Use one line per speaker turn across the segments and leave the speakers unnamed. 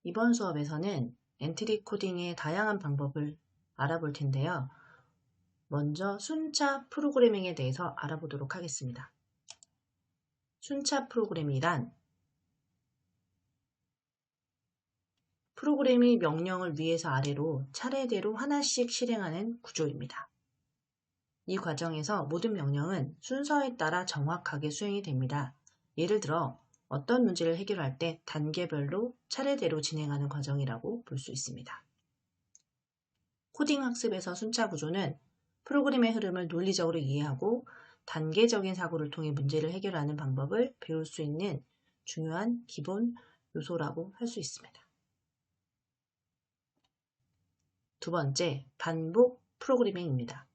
이번 수업에서는 엔트리 코딩의 다양한 방법을 알아볼 텐데요. 먼저 순차 프로그래밍에 대해서 알아보도록 하겠습니다. 순차 프로그래밍이란 프로그램이 명령을 위에서 아래로 차례대로 하나씩 실행하는 구조입니다. 이 과정에서 모든 명령은 순서에 따라 정확하게 수행이 됩니다. 예를 들어 어떤 문제를 해결할 때 단계별로 차례대로 진행하는 과정이라고 볼 수 있습니다. 코딩 학습에서 순차 구조는 프로그램의 흐름을 논리적으로 이해하고 단계적인 사고를 통해 문제를 해결하는 방법을 배울 수 있는 중요한 기본 요소라고 할 수 있습니다. 두 번째, 반복 프로그래밍입니다.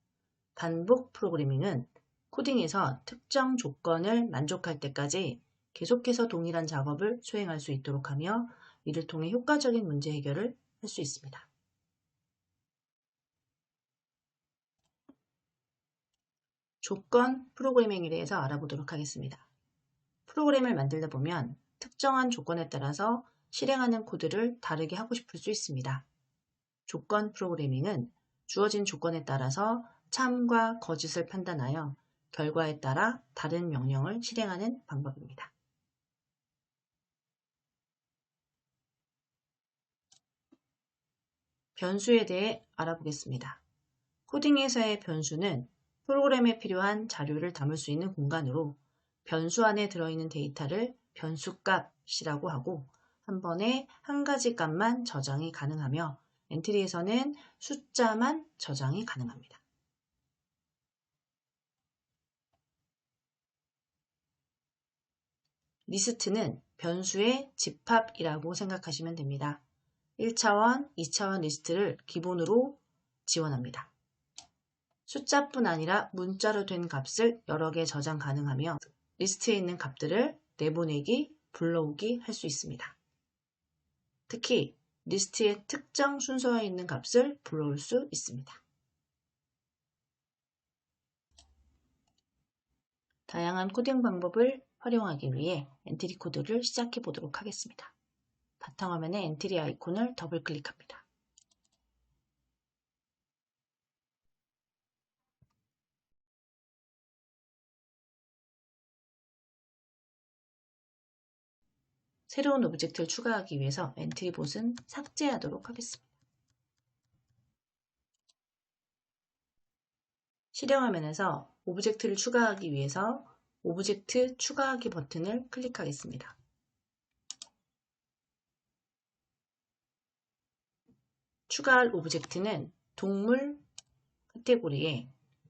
반복 프로그래밍은 코딩에서 특정 조건을 만족할 때까지 계속해서 동일한 작업을 수행할 수 있도록 하며 이를 통해 효과적인 문제 해결을 할 수 있습니다. 조건 프로그래밍에 대해서 알아보도록 하겠습니다. 프로그램을 만들다 보면 특정한 조건에 따라서 실행하는 코드를 다르게 하고 싶을 수 있습니다. 조건 프로그래밍은 주어진 조건에 따라서 참과 거짓을 판단하여 결과에 따라 다른 명령을 실행하는 방법입니다. 변수에 대해 알아보겠습니다. 코딩에서의 변수는 프로그램에 필요한 자료를 담을 수 있는 공간으로 변수 안에 들어있는 데이터를 변수값이라고 하고 한 번에 한 가지 값만 저장이 가능하며 엔트리에서는 숫자만 저장이 가능합니다. 리스트는 변수의 집합이라고 생각하시면 됩니다. 1차원, 2차원 리스트를 기본으로 지원합니다. 숫자뿐 아니라 문자로 된 값을 여러 개 저장 가능하며 리스트에 있는 값들을 내보내기, 불러오기 할 수 있습니다. 특히 리스트의 특정 순서에 있는 값을 불러올 수 있습니다. 다양한 코딩 방법을 활용하기 위해 엔트리 코드를 시작해 보도록 하겠습니다. 바탕화면에 엔트리 아이콘을 더블 클릭합니다. 새로운 오브젝트를 추가하기 위해서 엔트리 봇은 삭제하도록 하겠습니다. 실행화면에서 오브젝트를 추가하기 위해서 오브젝트 추가하기 버튼을 클릭하겠습니다. 추가할 오브젝트는 동물 카테고리의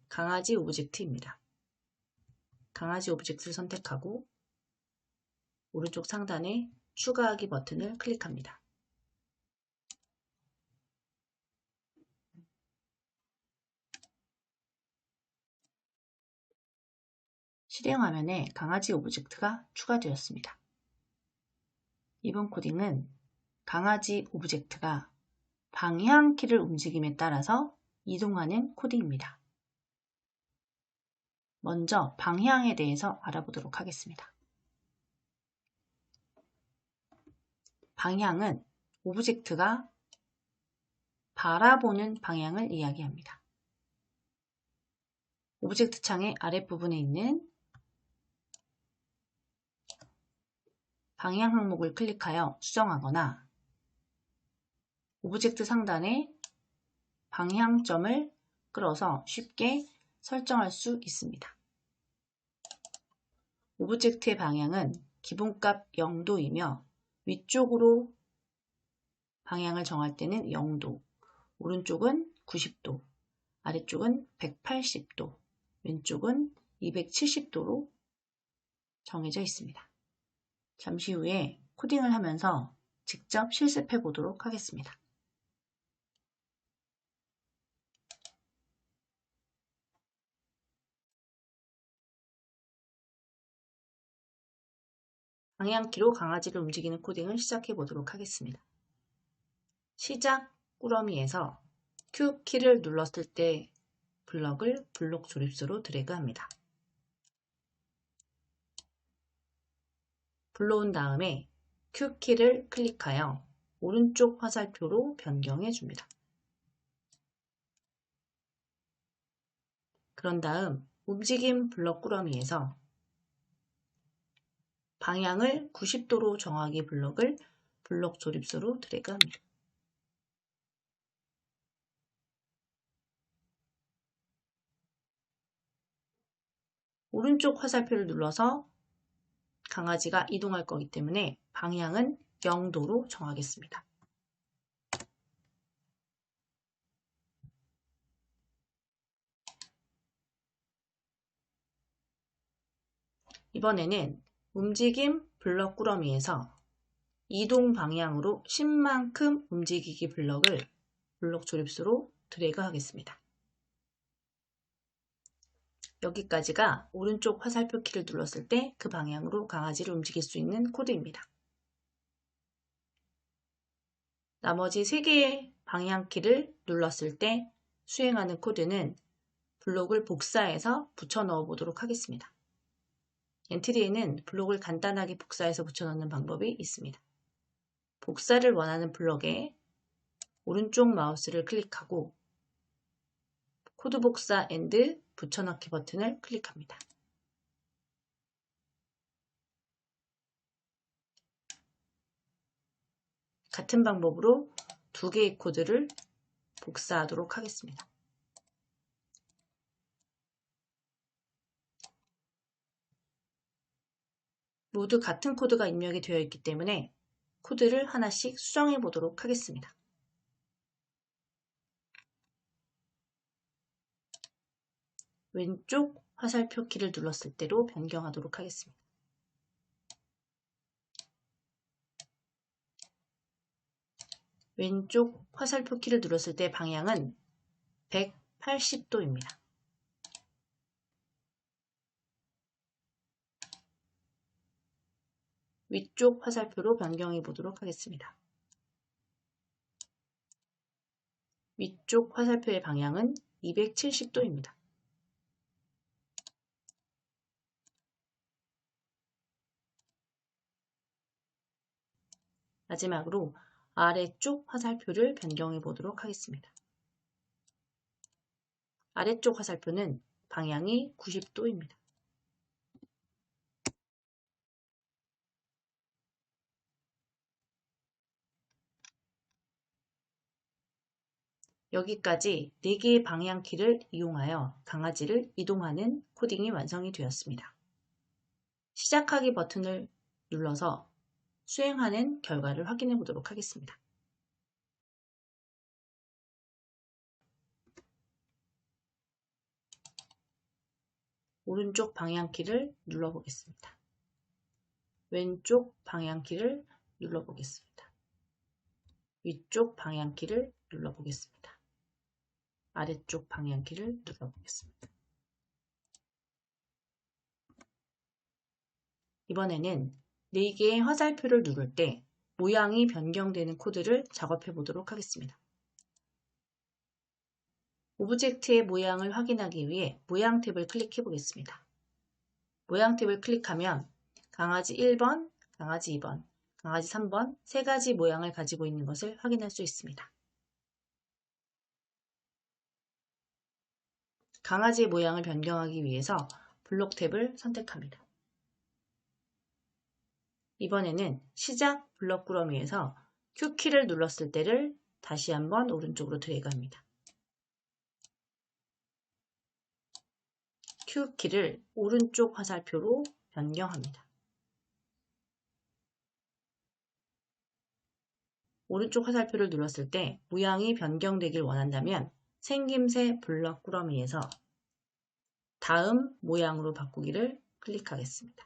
강아지 오브젝트입니다. 강아지 오브젝트를 선택하고 오른쪽 상단에 추가하기 버튼을 클릭합니다. 실행화면에 강아지 오브젝트가 추가되었습니다. 이번 코딩은 강아지 오브젝트가 방향키를 움직임에 따라서 이동하는 코딩입니다. 먼저 방향에 대해서 알아보도록 하겠습니다. 방향은 오브젝트가 바라보는 방향을 이야기합니다. 오브젝트 창의 아랫부분에 있는 방향 항목을 클릭하여 수정하거나 오브젝트 상단에 방향점을 끌어서 쉽게 설정할 수 있습니다. 오브젝트의 방향은 기본값 0도이며 위쪽으로 방향을 정할 때는 0도, 오른쪽은 90도, 아래쪽은 180도, 왼쪽은 270도로 정해져 있습니다. 잠시 후에 코딩을 하면서 직접 실습해 보도록 하겠습니다. 방향키로 강아지를 움직이는 코딩을 시작해 보도록 하겠습니다. 시작 꾸러미에서 Q키를 눌렀을 때 블럭을 블록 조립수로 드래그합니다. 불러온 다음에 Q키를 클릭하여 오른쪽 화살표로 변경해 줍니다. 그런 다음 움직임 블럭 꾸러미에서 방향을 90도로 정하기 블럭을 블럭 조립수로 드래그합니다. 오른쪽 화살표를 눌러서 강아지가 이동할 거기 때문에 방향은 0도로 정하겠습니다. 이번에는 움직임 블럭 꾸러미에서 이동 방향으로 10만큼 움직이기 블럭을 블럭 조립수로 드래그 하겠습니다. 여기까지가 오른쪽 화살표 키를 눌렀을 때 그 방향으로 강아지를 움직일 수 있는 코드입니다. 나머지 3개의 방향키를 눌렀을 때 수행하는 코드는 블록을 복사해서 붙여 넣어 보도록 하겠습니다. 엔트리에는 블록을 간단하게 복사해서 붙여 넣는 방법이 있습니다. 복사를 원하는 블록에 오른쪽 마우스를 클릭하고 코드 복사 앤드 붙여넣기 버튼을 클릭합니다. 같은 방법으로 2개의 코드를 복사하도록 하겠습니다. 모두 같은 코드가 입력이 되어 있기 때문에 코드를 하나씩 수정해 보도록 하겠습니다. 왼쪽 화살표 키를 눌렀을 때로 변경하도록 하겠습니다. 왼쪽 화살표 키를 눌렀을 때 방향은 180도입니다. 위쪽 화살표로 변경해 보도록 하겠습니다. 위쪽 화살표의 방향은 270도입니다. 마지막으로 아래쪽 화살표를 변경해 보도록 하겠습니다. 아래쪽 화살표는 방향이 90도입니다. 여기까지 4개의 방향키를 이용하여 강아지를 이동하는 코딩이 완성이 되었습니다. 시작하기 버튼을 눌러서 수행하는 결과를 확인해 보도록 하겠습니다. 오른쪽 방향키를 눌러보겠습니다. 왼쪽 방향키를 눌러보겠습니다. 위쪽 방향키를 눌러보겠습니다. 아래쪽 방향키를 눌러보겠습니다. 이번에는 4개의 화살표를 누를 때 모양이 변경되는 코드를 작업해 보도록 하겠습니다. 오브젝트의 모양을 확인하기 위해 모양 탭을 클릭해 보겠습니다. 모양 탭을 클릭하면 강아지 1번, 강아지 2번, 강아지 3번 3가지 모양을 가지고 있는 것을 확인할 수 있습니다. 강아지의 모양을 변경하기 위해서 블록 탭을 선택합니다. 이번에는 시작 블럭 꾸러미에서 Q키를 눌렀을 때를 다시 한번 오른쪽으로 드래그합니다. Q키를 오른쪽 화살표로 변경합니다. 오른쪽 화살표를 눌렀을 때 모양이 변경되길 원한다면 생김새 블럭 꾸러미에서 다음 모양으로 바꾸기를 클릭하겠습니다.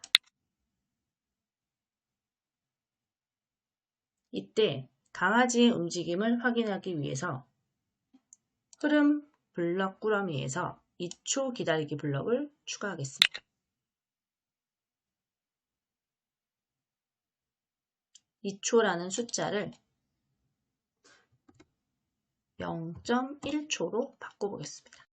이때 강아지의 움직임을 확인하기 위해서 흐름 블럭 꾸러미에서 2초 기다리기 블럭을 추가하겠습니다. 2초라는 숫자를 0.1초로 바꿔보겠습니다.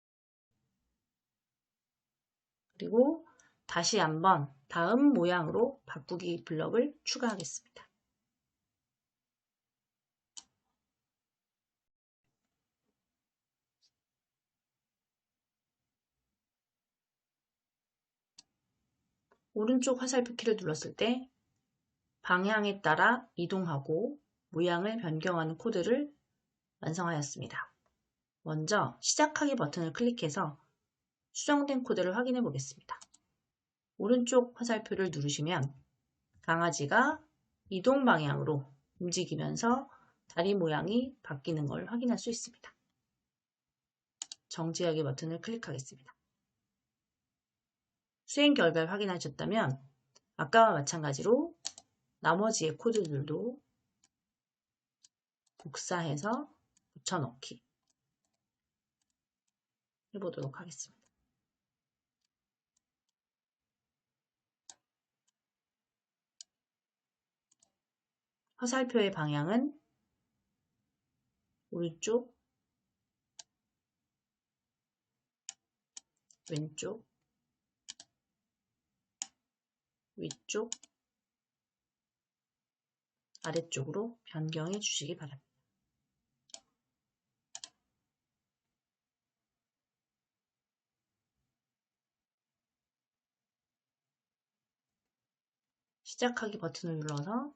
그리고 다시 한번 다음 모양으로 바꾸기 블럭을 추가하겠습니다. 오른쪽 화살표 키를 눌렀을 때 방향에 따라 이동하고 모양을 변경하는 코드를 완성하였습니다. 먼저 시작하기 버튼을 클릭해서 수정된 코드를 확인해 보겠습니다. 오른쪽 화살표를 누르시면 강아지가 이동 방향으로 움직이면서 다리 모양이 바뀌는 걸 확인할 수 있습니다. 정지하기 버튼을 클릭하겠습니다. 수행 결과를 확인하셨다면 아까와 마찬가지로 나머지의 코드들도 복사해서 붙여넣기 해보도록 하겠습니다. 화살표의 방향은 오른쪽, 왼쪽, 위쪽, 아래쪽으로 변경해 주시기 바랍니다. 시작하기 버튼을 눌러서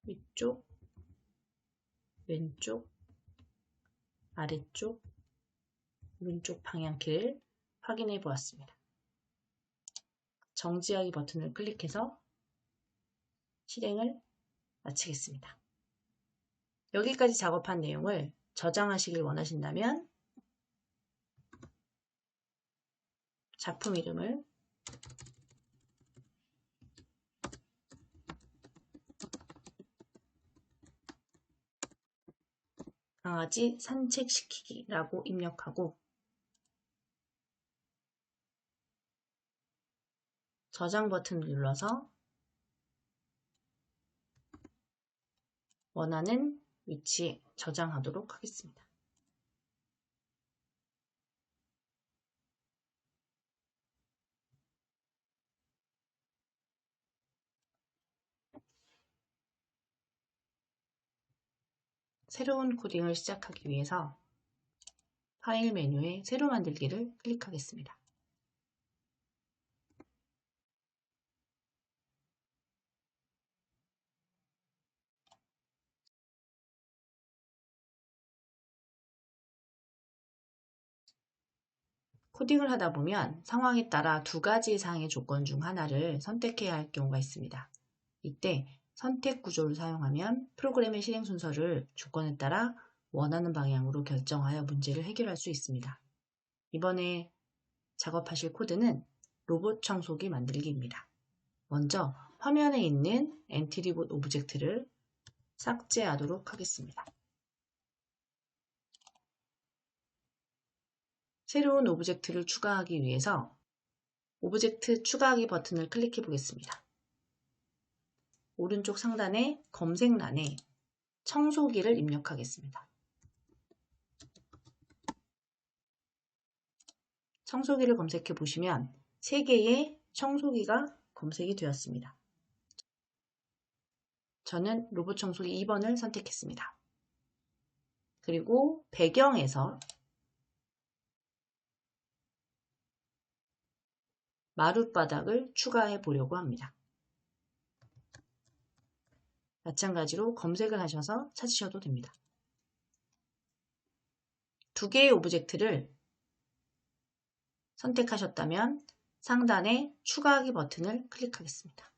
위쪽, 왼쪽, 아래쪽, 오른쪽 방향키를 확인해 보았습니다. 정지하기 버튼을 클릭해서 실행을 마치겠습니다. 여기까지 작업한 내용을 저장하시길 원하신다면 작품 이름을 강아지 산책시키기라고 입력하고 저장 버튼을 눌러서 원하는 위치에 저장하도록 하겠습니다. 새로운 코딩을 시작하기 위해서 파일 메뉴에 새로 만들기를 클릭하겠습니다. 코딩을 하다 보면 상황에 따라 두 가지 이상의 조건 중 하나를 선택해야 할 경우가 있습니다. 이때 선택 구조를 사용하면 프로그램의 실행 순서를 조건에 따라 원하는 방향으로 결정하여 문제를 해결할 수 있습니다. 이번에 작업하실 코드는 로봇 청소기 만들기입니다. 먼저 화면에 있는 엔티리봇 오브젝트를 삭제하도록 하겠습니다. 새로운 오브젝트를 추가하기 위해서 오브젝트 추가하기 버튼을 클릭해 보겠습니다. 오른쪽 상단의 검색란에 청소기를 입력하겠습니다. 청소기를 검색해 보시면 3개의 청소기가 검색이 되었습니다. 저는 로봇 청소기 2번을 선택했습니다. 그리고 배경에서 마룻바닥을 추가해 보려고 합니다. 마찬가지로 검색을 하셔서 찾으셔도 됩니다. 2개의 오브젝트를 선택하셨다면 상단의 추가하기 버튼을 클릭하겠습니다.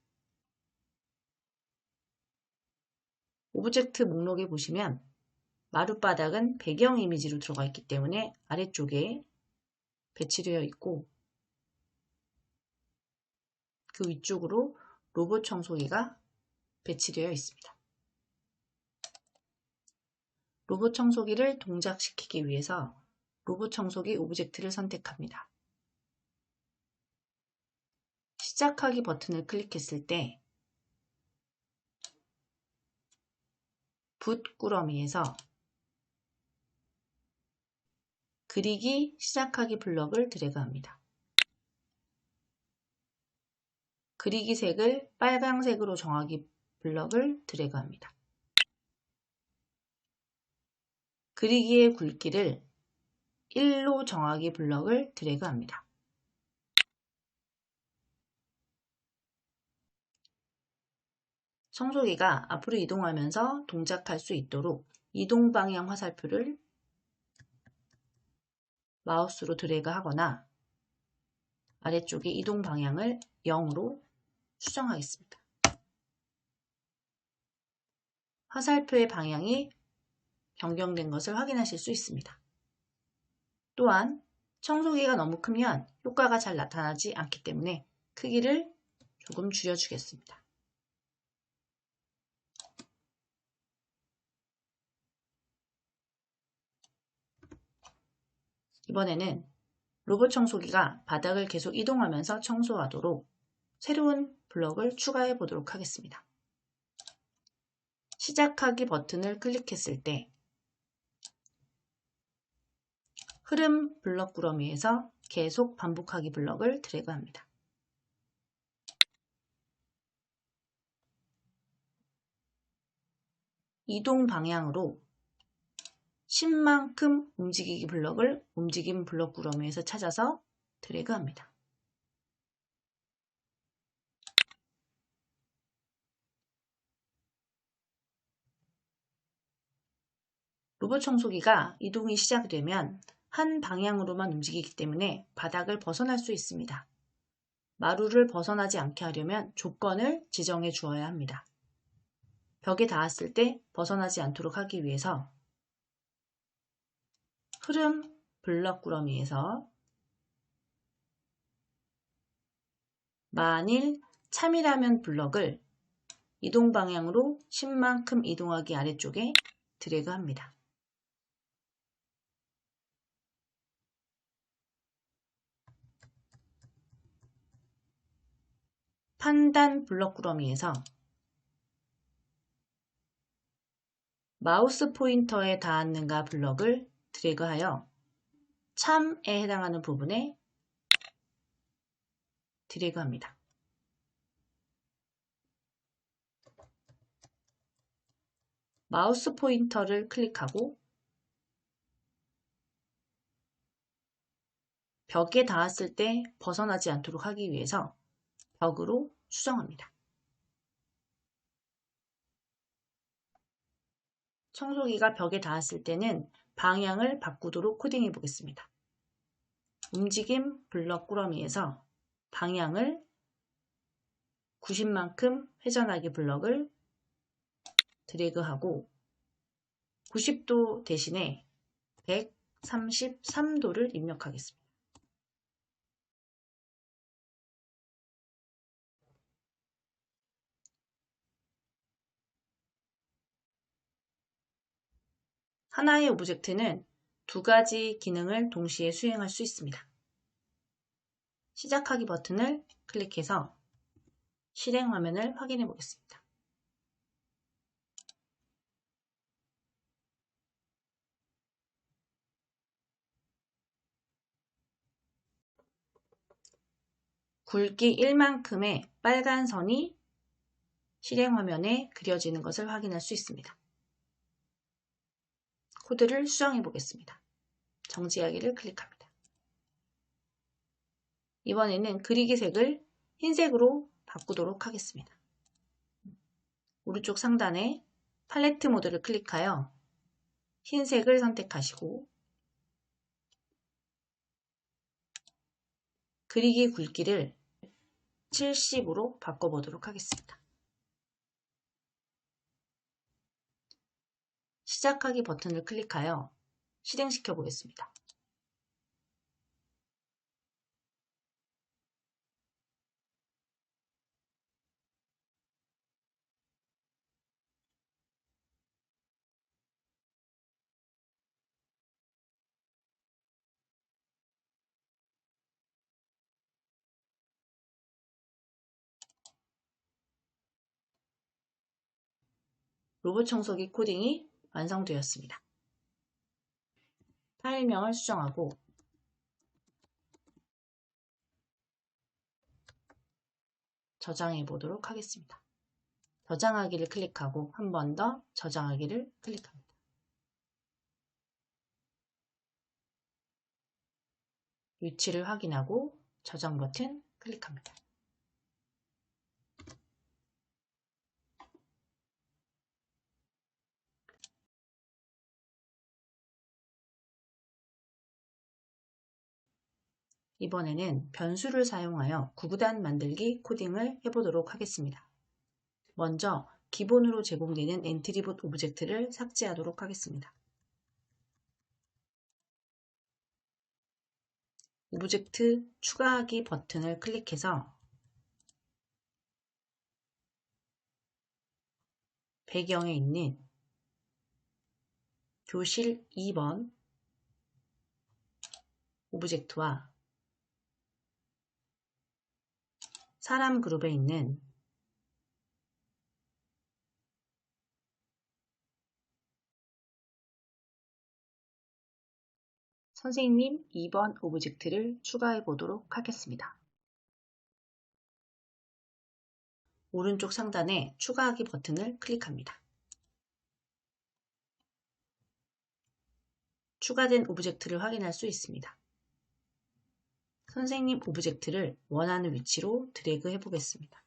오브젝트 목록에 보시면 마룻바닥은 배경 이미지로 들어가 있기 때문에 아래쪽에 배치되어 있고 그 위쪽으로 로봇 청소기가 배치되어 있습니다. 로봇 청소기를 동작시키기 위해서 로봇 청소기 오브젝트를 선택합니다. 시작하기 버튼을 클릭했을 때 붓 꾸러미에서 그리기 시작하기 블럭을 드래그합니다. 그리기 색을 빨강색으로 정하기 블럭을 드래그합니다. 그리기의 굵기를 1로 정하기 블럭을 드래그합니다. 청소기가 앞으로 이동하면서 동작할 수 있도록 이동 방향 화살표를 마우스로 드래그하거나 아래쪽의 이동 방향을 0으로 수정하겠습니다. 화살표의 방향이 변경된 것을 확인하실 수 있습니다. 또한 청소기가 너무 크면 효과가 잘 나타나지 않기 때문에 크기를 조금 줄여주겠습니다. 이번에는 로봇 청소기가 바닥을 계속 이동하면서 청소하도록 새로운 블럭을 추가해 보도록 하겠습니다. 시작하기 버튼을 클릭했을 때 흐름 블럭 꾸러미에서 계속 반복하기 블럭을 드래그합니다. 이동 방향으로 10만큼 움직이기 블럭을 움직임 블럭 꾸러미에서 찾아서 드래그합니다. 로봇 청소기가 이동이 시작되면 한 방향으로만 움직이기 때문에 바닥을 벗어날 수 있습니다. 마루를 벗어나지 않게 하려면 조건을 지정해 주어야 합니다. 벽에 닿았을 때 벗어나지 않도록 하기 위해서 흐름 블럭 꾸러미에서 만일 참이라면 블럭을 이동 방향으로 10만큼 이동하기 아래쪽에 드래그합니다. 판단 블럭 꾸러미에서 마우스 포인터에 닿았는가 블럭을 드래그하여 참에 해당하는 부분에 드래그합니다. 마우스 포인터를 클릭하고 벽에 닿았을 때 벗어나지 않도록 하기 위해서 벽으로 수정합니다. 청소기가 벽에 닿았을 때는 방향을 바꾸도록 코딩해 보겠습니다. 움직임 블럭 꾸러미에서 방향을 90만큼 회전하기 블럭을 드래그하고 90도 대신에 133도를 입력하겠습니다. 하나의 오브젝트는 두 가지 기능을 동시에 수행할 수 있습니다. 시작하기 버튼을 클릭해서 실행 화면을 확인해 보겠습니다. 굵기 1만큼의 빨간 선이 실행 화면에 그려지는 것을 확인할 수 있습니다. 코드를 수정해 보겠습니다. 정지하기를 클릭합니다. 이번에는 그리기 색을 흰색으로 바꾸도록 하겠습니다. 오른쪽 상단에 팔레트 모드를 클릭하여 흰색을 선택하시고 그리기 굵기를 70으로 바꿔보도록 하겠습니다. 시작하기 버튼을 클릭하여 실행시켜 보겠습니다. 로봇 청소기 코딩이 완성되었습니다. 파일명을 수정하고 저장해 보도록 하겠습니다. 저장하기를 클릭하고 한 번 더 저장하기를 클릭합니다. 위치를 확인하고 저장 버튼 클릭합니다. 이번에는 변수를 사용하여 구구단 만들기 코딩을 해보도록 하겠습니다. 먼저 기본으로 제공되는 엔트리봇 오브젝트를 삭제하도록 하겠습니다. 오브젝트 추가하기 버튼을 클릭해서 배경에 있는 교실 2번 오브젝트와 사람 그룹에 있는 선생님 2번 오브젝트를 추가해 보도록 하겠습니다. 오른쪽 상단에 추가하기 버튼을 클릭합니다. 추가된 오브젝트를 확인할 수 있습니다. 선생님 오브젝트를 원하는 위치로 드래그 해 보겠습니다.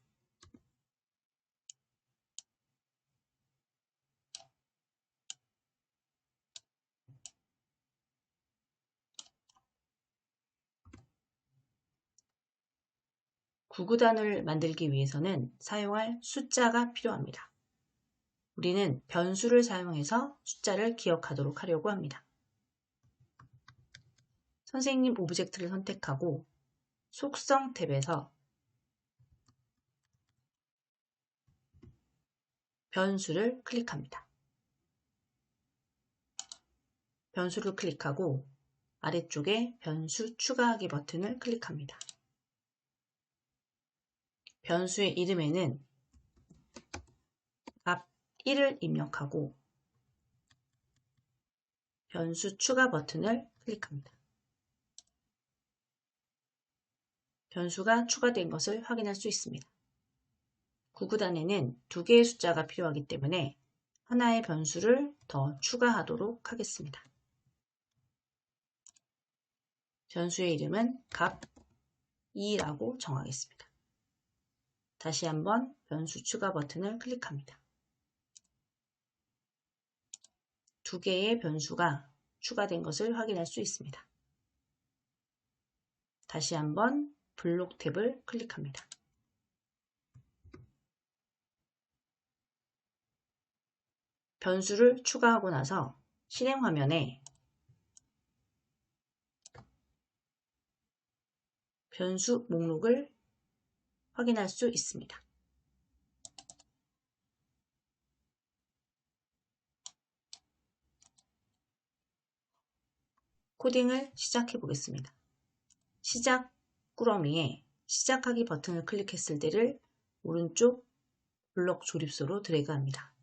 구구단을 만들기 위해서는 사용할 숫자가 필요합니다. 우리는 변수를 사용해서 숫자를 기억하도록 하려고 합니다. 선생님 오브젝트를 선택하고 속성 탭에서 변수를 클릭합니다. 변수를 클릭하고 아래쪽에 변수 추가하기 버튼을 클릭합니다. 변수의 이름에는 값 1을 입력하고 변수 추가 버튼을 클릭합니다. 변수가 추가된 것을 확인할 수 있습니다. 구구단에는 2개의 숫자가 필요하기 때문에 하나의 변수를 더 추가하도록 하겠습니다. 변수의 이름은 값 2라고 정하겠습니다. 다시 한번 변수 추가 버튼을 클릭합니다. 2개의 변수가 추가된 것을 확인할 수 있습니다. 다시 한번 블록 탭을 클릭합니다. 변수를 추가하고 나서 실행 화면에 변수 목록을 확인할 수 있습니다. 코딩을 시작해 보겠습니다. 시작 꾸러미에 시작하기 버튼을 클릭했을 때를 오른쪽 블록 조립소로 드래그합니다.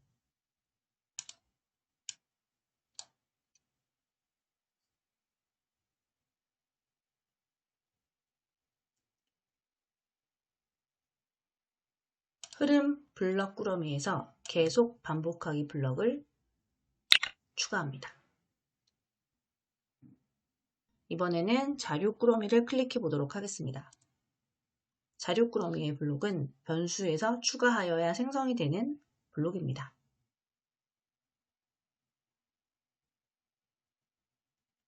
흐름 블럭 꾸러미에서 계속 반복하기 블럭을 추가합니다. 이번에는 자료 꾸러미를 클릭해 보도록 하겠습니다. 자료 꾸러미의 블록은 변수에서 추가하여야 생성이 되는 블록입니다.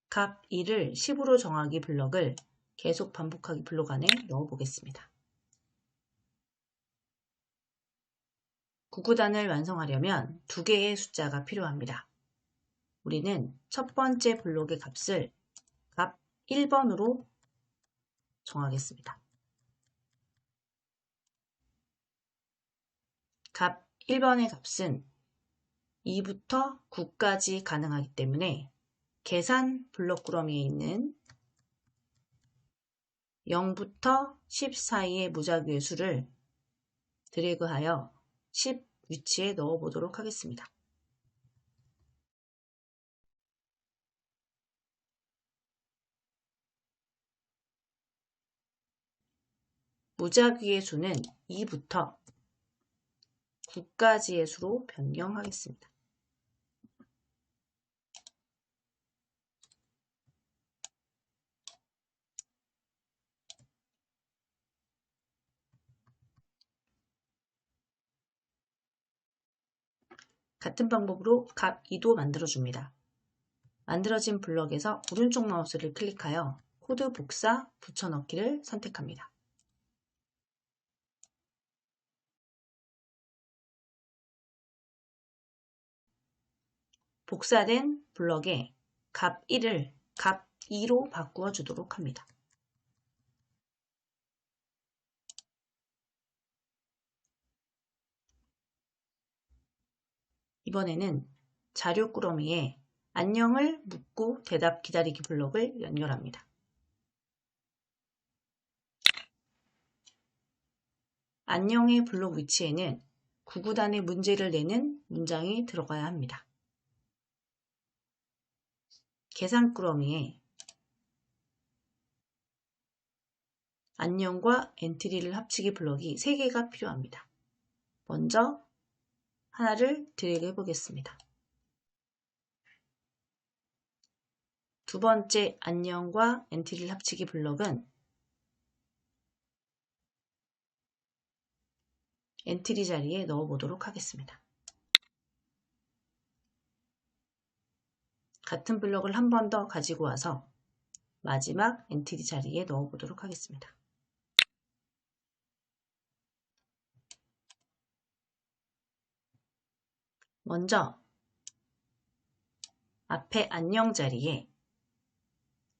값 2를 10으로 정하기 블럭을 계속 반복하기 블록 안에 넣어 보겠습니다. 구구단을 완성하려면 2개의 숫자가 필요합니다. 우리는 첫 번째 블록의 값을 값 1번으로 정하겠습니다. 값 1번의 값은 2부터 9까지 가능하기 때문에 계산 블록 꾸러미에 있는 0부터 10 사이의 무작위의 수를 드래그하여 10 위치에 넣어 보도록 하겠습니다. 무작위의 수는 2부터 9까지의 수로 변경하겠습니다. 같은 방법으로 값 2도 만들어줍니다. 만들어진 블럭에서 오른쪽 마우스를 클릭하여 코드 복사 붙여넣기를 선택합니다. 복사된 블럭에 값 1을 값 2로 바꾸어 주도록 합니다. 이번에는 자료 꾸러미에 안녕을 묻고 대답 기다리기 블럭을 연결합니다. 안녕의 블록 위치에는 구구단의 문제를 내는 문장이 들어가야 합니다. 계산 꾸러미에 안녕과 엔트리를 합치기 블럭이 3개가 필요합니다. 먼저 하나를 드래그 해보겠습니다. 두 번째 안녕과 엔트리를 합치기 블럭은 엔트리 자리에 넣어보도록 하겠습니다. 같은 블럭을 한 번 더 가지고 와서 마지막 엔트리 자리에 넣어보도록 하겠습니다. 먼저 앞에 안녕 자리에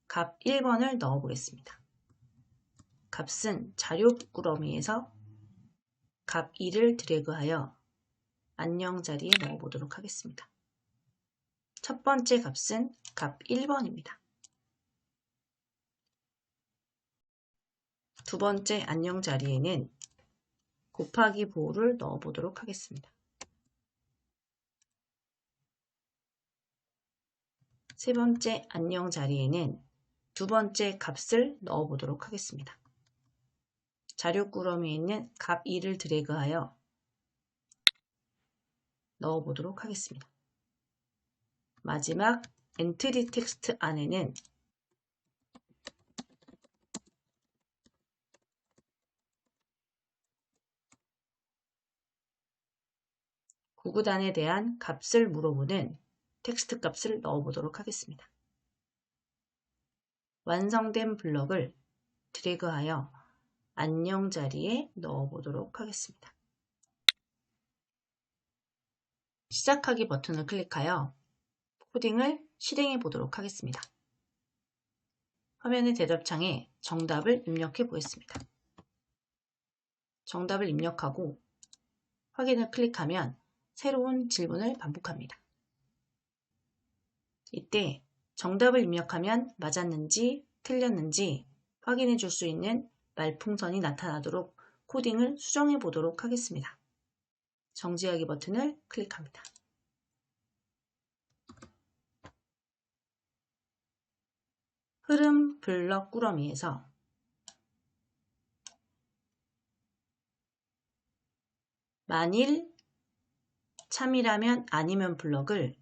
값 1번을 넣어 보겠습니다. 값은 자료 꾸러미에서 값 2를 드래그하여 안녕 자리에 넣어 보도록 하겠습니다. 첫 번째 값은 값 1번입니다. 두 번째 안녕 자리에는 곱하기 보호를 넣어 보도록 하겠습니다. 세 번째 안녕 자리에는 두 번째 값을 넣어 보도록 하겠습니다. 자료 꾸러미에 있는 값 2를 드래그하여 넣어 보도록 하겠습니다. 마지막 엔트리 텍스트 안에는 구구단에 대한 값을 물어보는 텍스트 값을 넣어 보도록 하겠습니다. 완성된 블럭을 드래그하여 안녕 자리에 넣어 보도록 하겠습니다. 시작하기 버튼을 클릭하여 코딩을 실행해 보도록 하겠습니다. 화면의 대답창에 정답을 입력해 보겠습니다. 정답을 입력하고 확인을 클릭하면 새로운 질문을 반복합니다. 이때 정답을 입력하면 맞았는지 틀렸는지 확인해 줄 수 있는 말풍선이 나타나도록 코딩을 수정해 보도록 하겠습니다. 정지하기 버튼을 클릭합니다. 흐름 블럭 꾸러미에서 만일 참이라면 아니면 블럭을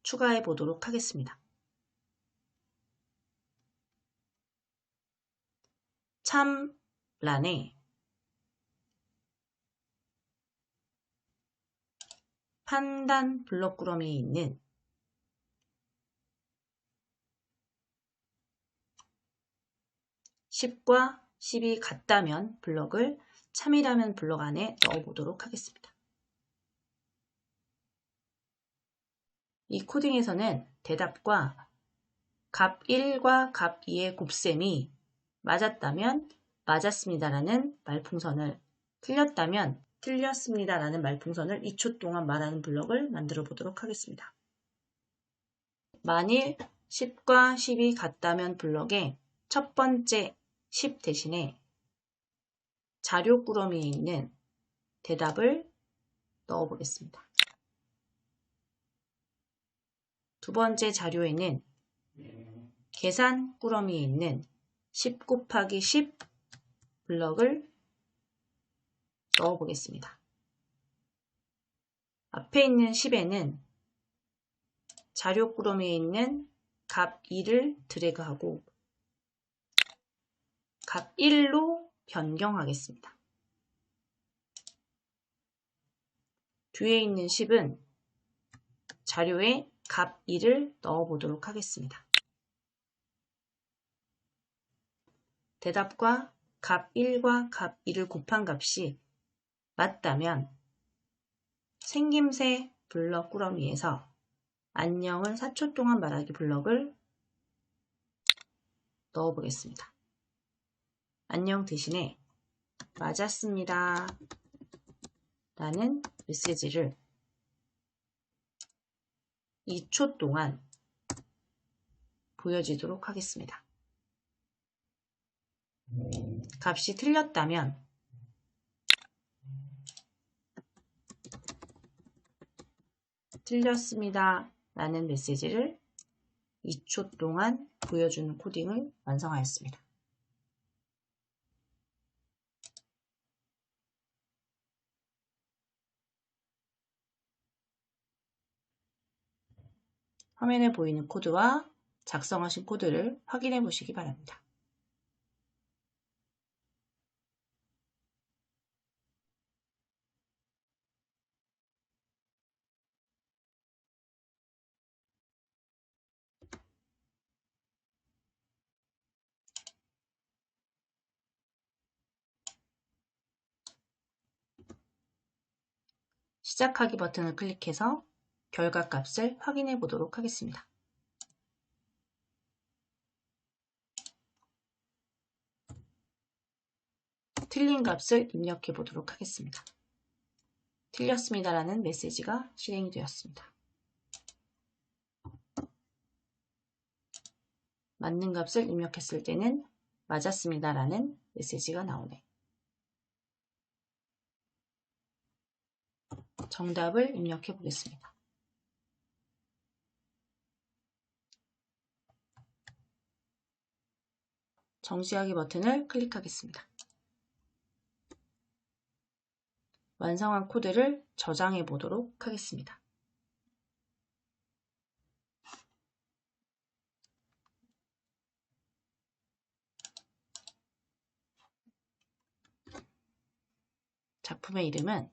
추가해 보도록 하겠습니다. 참란에 판단 블럭 꾸러미에 있는 (10과 10이) 같다면 블럭을 참이라면 블럭 안에 넣어 보도록 하겠습니다. 이 코딩에서는 대답과 값 1과 값 2의 곱셈이 맞았다면 맞았습니다라는 말풍선을, 틀렸다면 틀렸습니다라는 말풍선을 2초 동안 말하는 블럭을 만들어 보도록 하겠습니다. 만일 10과 10이 같다면 블럭에 첫 번째 10 대신에 자료 꾸러미에 있는 대답을 넣어 보겠습니다. 두 번째 자료에는 계산 꾸러미에 있는 10 곱하기 10 블럭을 넣어 보겠습니다. 앞에 있는 10에는 자료 꾸러미에 있는 값 2를 드래그하고 값 1로 변경하겠습니다. 뒤에 있는 10은 자료에 값 2를 넣어보도록 하겠습니다. 대답과 값 1과 값 2를 곱한 값이 맞다면 생김새 블럭 꾸러미에서 안녕을 4초 동안 말하기 블럭을 넣어보겠습니다. 안녕 대신에 맞았습니다 라는 메시지를 2초 동안 보여지도록 하겠습니다. 값이 틀렸다면 틀렸습니다 라는 메시지를 2초 동안 보여주는 코딩을 완성하였습니다. 화면에 보이는 코드와 작성하신 코드를 확인해 보시기 바랍니다. 시작하기 버튼을 클릭해서 결과값을 확인해 보도록 하겠습니다. 틀린 값을 입력해 보도록 하겠습니다. 틀렸습니다라는 메시지가 실행이 되었습니다. 맞는 값을 입력했을 때는 맞았습니다라는 메시지가 나오네. 정답을 입력해 보겠습니다. 정지하기 버튼을 클릭하겠습니다. 완성한 코드를 저장해 보도록 하겠습니다. 작품의 이름은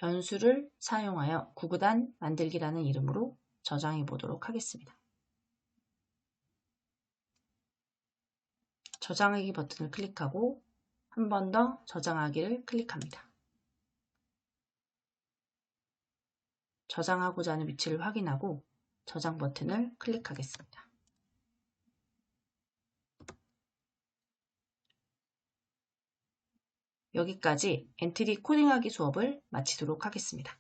변수를 사용하여 구구단 만들기라는 이름으로 저장해 보도록 하겠습니다. 저장하기 버튼을 클릭하고 한 번 더 저장하기를 클릭합니다. 저장하고자 하는 위치를 확인하고 저장 버튼을 클릭하겠습니다. 여기까지 엔트리 코딩하기 수업을 마치도록 하겠습니다.